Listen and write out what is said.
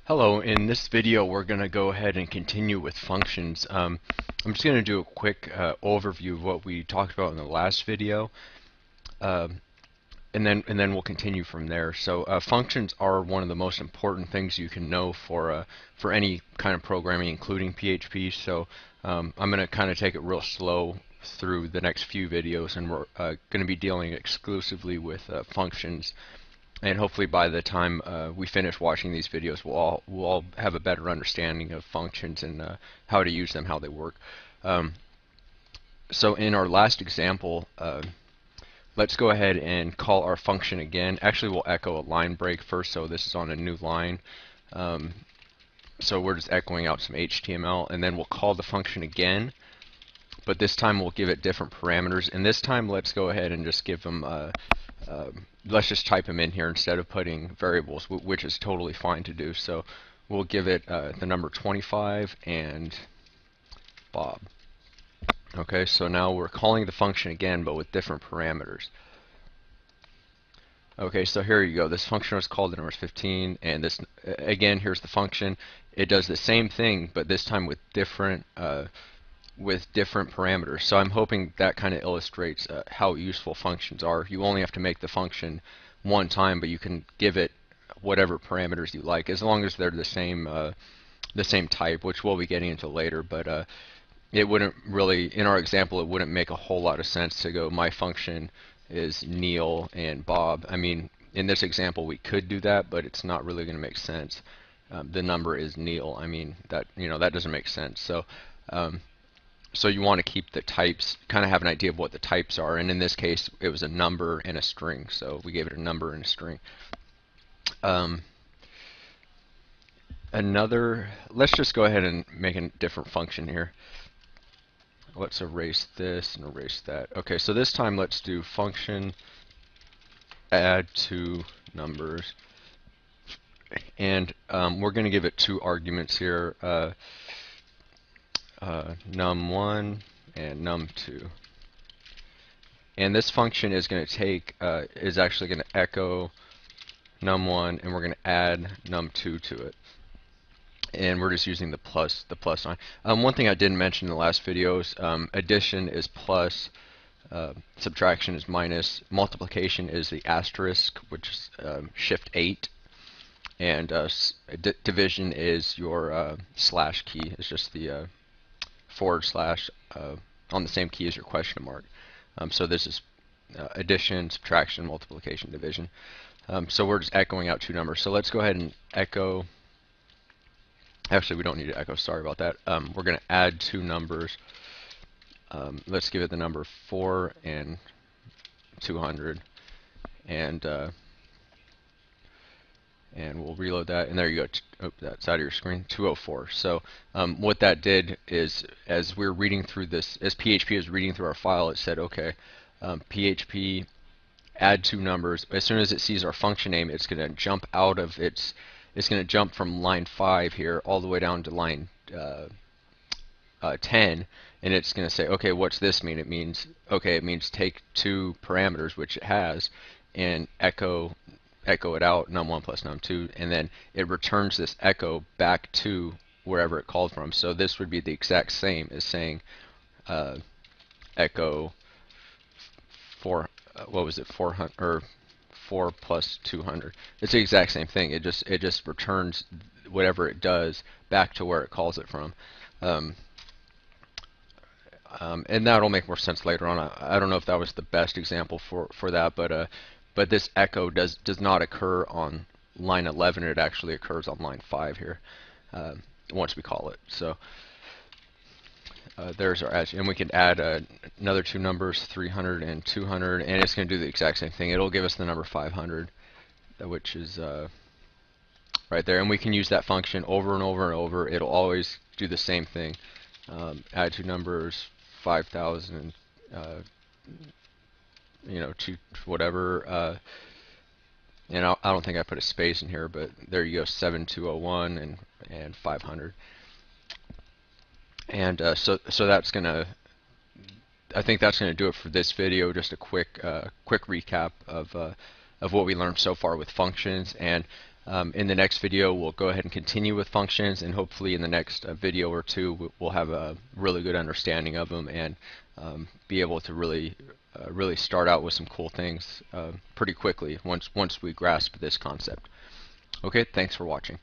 Hello, in this video we're going to go ahead and continue with functions. I'm just going to do a quick overview of what we talked about in the last video, uh, and then we'll continue from there. So functions are one of the most important things you can know for any kind of programming, including PHP. So I'm going to kind of take it real slow through the next few videos, and we're going to be dealing exclusively with functions. And hopefully by the time we finish watching these videos, we'll all have a better understanding of functions and how to use them, how they work. So in our last example, let's go ahead and call our function again. Actually, we'll echo a line break first, so this is on a new line. So we're just echoing out some HTML, and then we'll call the function again. But this time we'll give it different parameters, and this time let's go ahead and just give them let's just type them in here instead of putting variables, which is totally fine to do. So we'll give it the number 25 and Bob. Okay, so now we're calling the function again, but with different parameters. Okay, so here you go. This function was called at number 15, and this again, here's the function. It does the same thing, but this time with different parameters. So I'm hoping that kind of illustrates how useful functions are. You only have to make the function one time, but you can give it whatever parameters you like, as long as they're the same type, which we'll be getting into later. But it wouldn't really, in our example, it wouldn't make a whole lot of sense to go, my function is Neil and Bob. I mean, in this example, we could do that, but it's not really going to make sense. The number is Neil. I mean, that that doesn't make sense. So you want to keep the types, kind of have an idea of what the types are, and in this case it was a number and a string, so we gave it a number and a string. Let's just go ahead and make a different function here. Let's erase this and erase that. Okay, so this time let's do function add two numbers, and we're going to give it two arguments here. Num1 and num2, and this function is going to take is actually going to echo num1, and we're going to add num2 to it, and we're just using the plus sign. One thing I didn't mention in the last videos: addition is plus, subtraction is minus, multiplication is the asterisk, which is shift 8, and division is your slash key. It's just the forward slash on the same key as your question mark. So this is addition, subtraction, multiplication, division. So we're just echoing out two numbers. So let's go ahead and echo. Actually, we don't need to echo. Sorry about that. We're going to add two numbers. Let's give it the number 4 and 200, and we'll reload that, and there you go. Oh, that's out of your screen. 204. So what that did is, as we're reading through this, as PHP is reading through our file, it said, okay, PHP add two numbers. As soon as it sees our function name, it's going to jump out of it's going to jump from line 5 here all the way down to line 10, and it's going to say, okay, what's this mean? It means, okay, it means take two parameters, which it has, and echo it out, num1 plus num2, and then it returns this echo back to wherever it called from. So this would be the exact same as saying echo 4, what was it, 400 or 4 plus 200. It's the exact same thing. It just returns whatever it does back to where it calls it from. And that'll make more sense later on. I don't know if that was the best example for that, but this echo does not occur on line 11. It actually occurs on line 5 here once we call it. So there's our add, and we can add another two numbers, 300 and 200, and it's going to do the exact same thing. It'll give us the number 500, which is right there, and we can use that function over and over and over. It'll always do the same thing. Add two numbers, 5,000, to whatever, and I don't think I put a space in here, but there you go, 7201 and 500, and so that's gonna, I think that's gonna do it for this video. Just a quick recap of what we learned so far with functions, and In the next video, we'll go ahead and continue with functions, and hopefully in the next video or two, we'll have a really good understanding of them and be able to really start out with some cool things pretty quickly once we grasp this concept. Okay, thanks for watching.